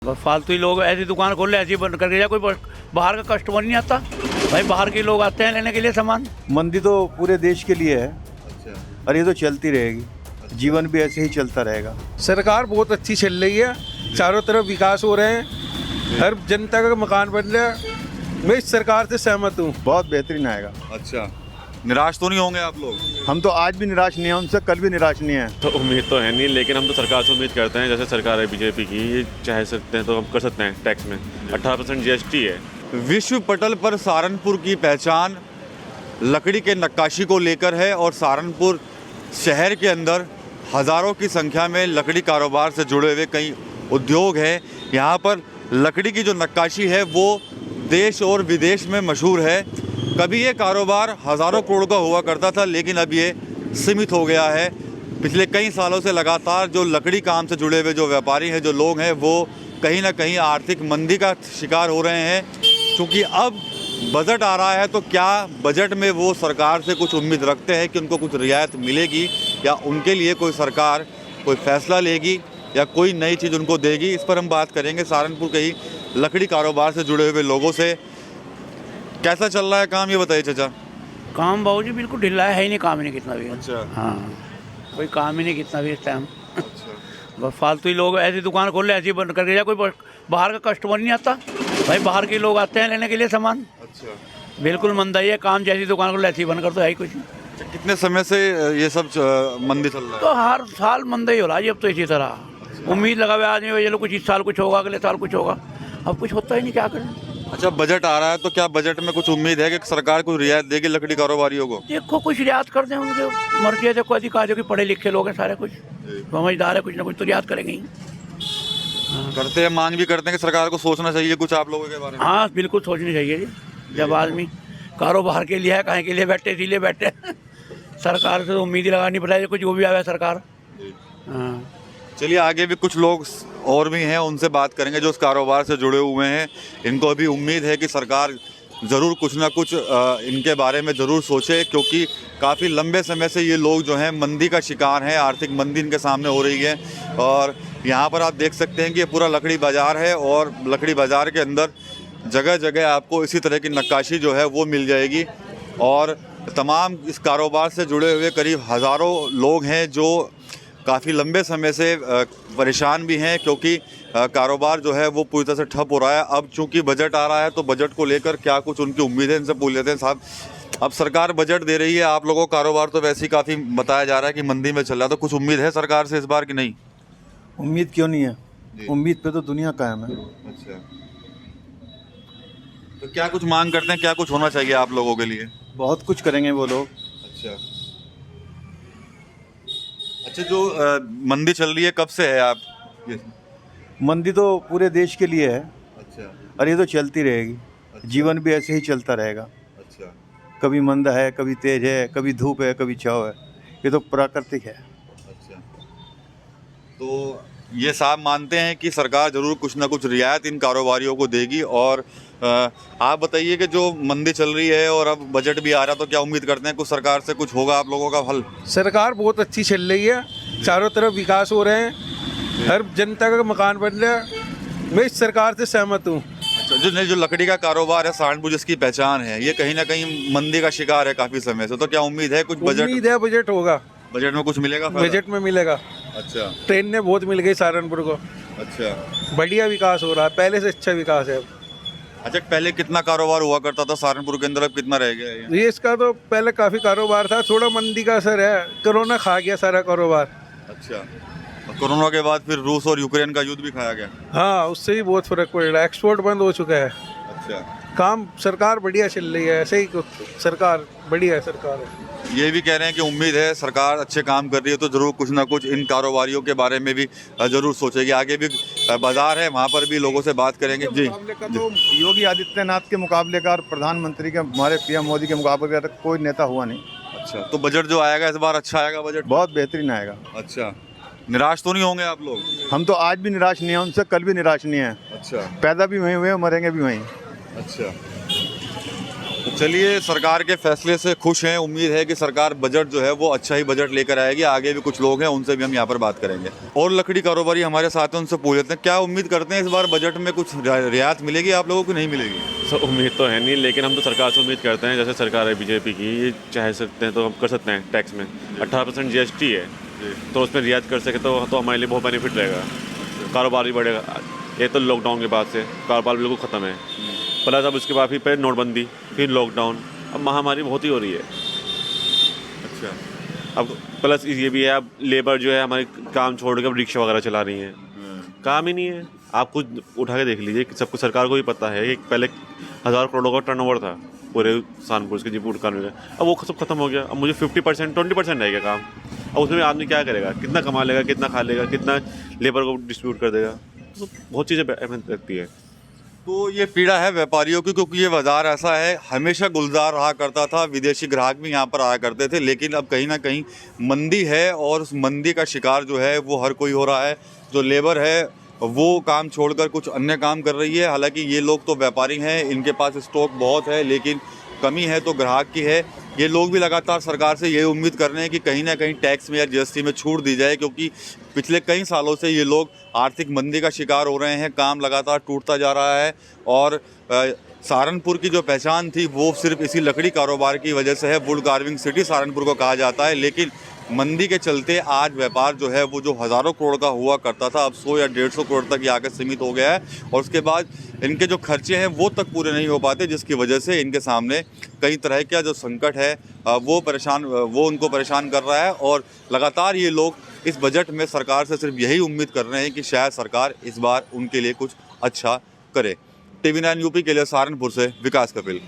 बस फालतू ही लोग ऐसी दुकान खोल ले, ऐसी बंद करके जा, कोई बाहर का कस्टमर नहीं आता भाई। बाहर के लोग आते हैं लेने के लिए सामान। मंदी तो पूरे देश के लिए है। अच्छा। और ये तो चलती रहेगी, जीवन भी ऐसे ही चलता रहेगा। सरकार बहुत अच्छी चल रही है, चारों तरफ विकास हो रहे हैं, हर जनता का मकान बन रहा है। मैं इस सरकार से सहमत हूँ। बहुत बेहतरीन आएगा। अच्छा, निराश तो नहीं होंगे आप लोग? हम तो आज भी निराश नहीं हैं उनसे, कल भी निराश नहीं हैं। तो उम्मीद तो है नहीं, लेकिन हम तो सरकार से उम्मीद करते हैं। जैसे सरकार है बीजेपी की, ये चाह सकते हैं तो हम कर सकते हैं। टैक्स में 18% GST है। विश्व पटल पर सहारनपुर की पहचान लकड़ी के नक्काशी को लेकर है और सहारनपुर शहर के अंदर हज़ारों की संख्या में लकड़ी कारोबार से जुड़े हुए कई उद्योग हैं। यहाँ पर लकड़ी की जो नक्काशी है वो देश और विदेश में मशहूर है। कभी ये कारोबार हज़ारों करोड़ का हुआ करता था, लेकिन अब ये सीमित हो गया है। पिछले कई सालों से लगातार जो लकड़ी काम से जुड़े हुए जो व्यापारी हैं, जो लोग हैं, वो कहीं ना कहीं आर्थिक मंदी का शिकार हो रहे हैं। क्योंकि अब बजट आ रहा है, तो क्या बजट में वो सरकार से कुछ उम्मीद रखते हैं कि उनको कुछ रियायत मिलेगी, या उनके लिए कोई सरकार कोई फ़ैसला लेगी, या कोई नई चीज़ उनको देगी? इस पर हम बात करेंगे सहारनपुर के ही लकड़ी कारोबार से जुड़े हुए लोगों से। कैसा चल रहा है काम, ये बताइए चाचा। काम बाबूजी बिल्कुल ढिला है ही नहीं, काम ही नहीं कितना भी। अच्छा। हाँ, कोई काम ही नहीं कितना भी इस टाइम। अच्छा। बस फालतू ही लोग ऐसी दुकान खोल ले, ऐसी बंद करके जा, कोई बाहर का कस्टमर नहीं आता भाई। बाहर के लोग आते हैं लेने के लिए सामान। अच्छा। बिल्कुल मंदाई है, काम जैसी दुकान खोल ऐसी बंद कर तो है ही कुछ नहीं। कितने समय से ये सब मंदी चल रहा है? तो हर साल मंदा ही हो रहा है अब तो इसी तरह। उम्मीद लगा हुआ आदमी, चलो कुछ इस साल कुछ होगा, अगले साल कुछ होगा, अब कुछ होता ही नहीं, क्या करें। अच्छा, बजट आ रहा है, तो क्या बजट में कुछ उम्मीद है कि सरकार कुछ रियायत देगी लकड़ी कारोबारियों को? देखो कुछ रियायत कर दें, उनके मर्जी है। देखो अधिकारियों की, पढ़े लिखे लोग हैं सारे, कुछ समझदार है, कुछ ना कुछ तो रियायत करेंगे ही। करते हैं, मांग भी करते हैं कि सरकार को सोचना चाहिए कुछ आप लोगों के बारे में। हाँ बिल्कुल सोचनी चाहिए जी। जब आदमी कारोबार के लिए है, कहीं के लिए बैठे, इसीलिए बैठे। सरकार से तो उम्मीद ही लगानी पड़ेगी, कुछ जो भी आवे सरकार। हाँ, चलिए, आगे भी कुछ लोग और भी हैं, उनसे बात करेंगे जो इस कारोबार से जुड़े हुए हैं। इनको अभी उम्मीद है कि सरकार ज़रूर कुछ ना कुछ इनके बारे में ज़रूर सोचे, क्योंकि काफ़ी लंबे समय से ये लोग जो हैं मंदी का शिकार हैं। आर्थिक मंदी इनके सामने हो रही है। और यहाँ पर आप देख सकते हैं कि ये पूरा लकड़ी बाज़ार है, और लकड़ी बाज़ार के अंदर जगह जगह आपको इसी तरह की नक्काशी जो है वो मिल जाएगी। और तमाम इस कारोबार से जुड़े हुए करीब हज़ारों लोग हैं जो काफ़ी लंबे समय से परेशान भी हैं, क्योंकि कारोबार जो है वो पूरी तरह से ठप हो रहा है। अब चूंकि बजट आ रहा है, तो बजट को लेकर क्या कुछ उनकी उम्मीदें, इनसे पूछ लेते हैं। साहब, अब सरकार बजट दे रही है, आप लोगों का कारोबार तो वैसे ही काफ़ी बताया जा रहा है कि मंदी में चल रहा है, तो कुछ उम्मीद है सरकार से इस बार कि नहीं? उम्मीद क्यों नहीं है, उम्मीद पे तो दुनिया कायम है। अच्छा, तो क्या कुछ मांग करते हैं, क्या कुछ होना चाहिए आप लोगों के लिए? बहुत कुछ करेंगे वो लोग। अच्छा। अच्छा, जो मंदी चल रही है, कब से है आप मंदी तो पूरे देश के लिए है। अच्छा। और ये तो चलती रहेगी, जीवन भी ऐसे ही चलता रहेगा। अच्छा। कभी मंदा है, कभी तेज है, कभी धूप है, कभी छाँव है। ये तो प्राकृतिक है। अच्छा, तो ये साहब मानते हैं कि सरकार ज़रूर कुछ ना कुछ रियायत इन कारोबारियों को देगी। और आप बताइए कि जो मंदी चल रही है और अब बजट भी आ रहा है, तो क्या उम्मीद करते हैं कुछ सरकार से कुछ होगा आप लोगों का हल? सरकार बहुत अच्छी चल रही है, चारों तरफ विकास हो रहे हैं, हर जनता का मकान बन रहा है। मैं इस सरकार से सहमत हूँ। अच्छा, जो लकड़ी का कारोबार है सहारनपुर जिसकी पहचान है, ये कहीं ना कहीं मंदी का शिकार है काफ़ी समय से, तो क्या उम्मीद है कुछ बजट? उम्मीद है बजट होगा, बजट में कुछ मिलेगा फायदा? बजट में मिलेगा। अच्छा। ट्रेन ने बहुत मिल गई सहारनपुर को, अच्छा। बढ़िया विकास हो रहा है, पहले से अच्छा विकास है। अच्छा, पहले कितना कारोबार हुआ करता था सहारनपुर के अंदर, अब कितना रह गया है? ये इसका तो पहले काफ़ी कारोबार था, थोड़ा मंदी का असर है, कोरोना खा गया सारा कारोबार। अच्छा, और कोरोना के बाद फिर रूस और यूक्रेन का युद्ध भी खाया गया? हाँ, उससे भी बहुत फर्क पड़ रहा है, एक्सपोर्ट बंद हो चुका है। अच्छा। काम सरकार बढ़िया चल रही है, ऐसे ही सरकार बढ़िया है, सरकार है। ये भी कह रहे हैं कि उम्मीद है सरकार अच्छे काम कर रही है, तो ज़रूर कुछ ना कुछ इन कारोबारियों के बारे में भी ज़रूर सोचेगी। आगे भी बाजार है, वहाँ पर भी लोगों से बात करेंगे। जी, तो योगी आदित्यनाथ के मुकाबले का और प्रधानमंत्री के, हमारे PM मोदी के मुकाबले का कोई नेता हुआ नहीं। अच्छा, तो बजट जो आएगा इस बार अच्छा आएगा बजट? बहुत बेहतरीन आएगा। अच्छा, निराश तो नहीं होंगे आप लोग? हम तो आज भी निराश नहीं हैं उनसे, कल भी निराश नहीं हैं। अच्छा। पैदा भी वहीं हुए, मरेंगे भी वहीं। अच्छा, तो चलिए, सरकार के फैसले से खुश हैं। उम्मीद है कि सरकार बजट जो है वो अच्छा ही बजट लेकर आएगी। आगे भी कुछ लोग हैं, उनसे भी हम यहाँ पर बात करेंगे। और लकड़ी कारोबारी हमारे साथ हैं, उनसे पूछ लेते हैं क्या उम्मीद करते हैं इस बार बजट में कुछ रियायत मिलेगी आप लोगों को, नहीं मिलेगी? सर उम्मीद तो है नहीं, लेकिन हम तो सरकार से उम्मीद करते हैं। जैसे सरकार है बीजेपी की, ये चाह सकते हैं तो हम कर सकते हैं। टैक्स में 18% GST है, तो उसमें रियायत कर सके तो हमारे लिए बहुत बेनिफिट रहेगा, कारोबार भी बढ़ेगा। ये तो लॉकडाउन के बाद से कारोबार बिल्कुल ख़त्म है, प्लस अब उसके बाद फिर नोटबंदी, फिर लॉकडाउन, अब महामारी बहुत ही हो रही है। अच्छा, अब प्लस ये भी है, अब लेबर जो है हमारे काम छोड़ के अब रिक्शा वगैरह चला रही हैं, काम ही नहीं है। आप खुद उठा के देख लीजिए, सबको सरकार को भी पता है कि पहले 1000 करोड़ का टर्नओवर था पूरे सहारनपुर के जीपुर कानून का, अब वो सब खत्म हो गया। अब मुझे 50% 20% रहेगा काम। अब उसमें आदमी क्या करेगा, कितना कमा लेगा, कितना खा लेगा, कितना लेबर को डिस्ट्रीब्यूट कर देगा, तो बहुत चीज़ें अहमियत रखती है। तो ये पीड़ा है व्यापारियों की, क्योंकि ये बाजार ऐसा है, हमेशा गुलजार रहा करता था, विदेशी ग्राहक भी यहाँ पर आया करते थे, लेकिन अब कहीं ना कहीं मंदी है और उस मंदी का शिकार जो है वो हर कोई हो रहा है। जो लेबर है वो काम छोड़कर कुछ अन्य काम कर रही है। हालांकि ये लोग तो व्यापारी हैं, इनके पास स्टॉक बहुत है, लेकिन कमी है तो ग्राहक की है। ये लोग भी लगातार सरकार से ये उम्मीद कर रहे हैं कि कहीं ना कहीं टैक्स में या GST में छूट दी जाए, क्योंकि पिछले कई सालों से ये लोग आर्थिक मंदी का शिकार हो रहे हैं, काम लगातार टूटता जा रहा है। और सहारनपुर की जो पहचान थी वो सिर्फ इसी लकड़ी कारोबार की वजह से है। वुड कार्विंग सिटी सहारनपुर को कहा जाता है, लेकिन मंदी के चलते आज व्यापार जो है वो जो हज़ारों करोड़ का हुआ करता था, अब 100 या 150 करोड़ तक ये आकर सीमित हो गया है। और उसके बाद इनके जो खर्चे हैं वो तक पूरे नहीं हो पाते, जिसकी वजह से इनके सामने कई तरह का जो संकट है वो उनको परेशान कर रहा है। और लगातार ये लोग इस बजट में सरकार से सिर्फ यही उम्मीद कर रहे हैं कि शायद सरकार इस बार उनके लिए कुछ अच्छा करे। TV9 UP के लिए सहारनपुर से विकास कपिल।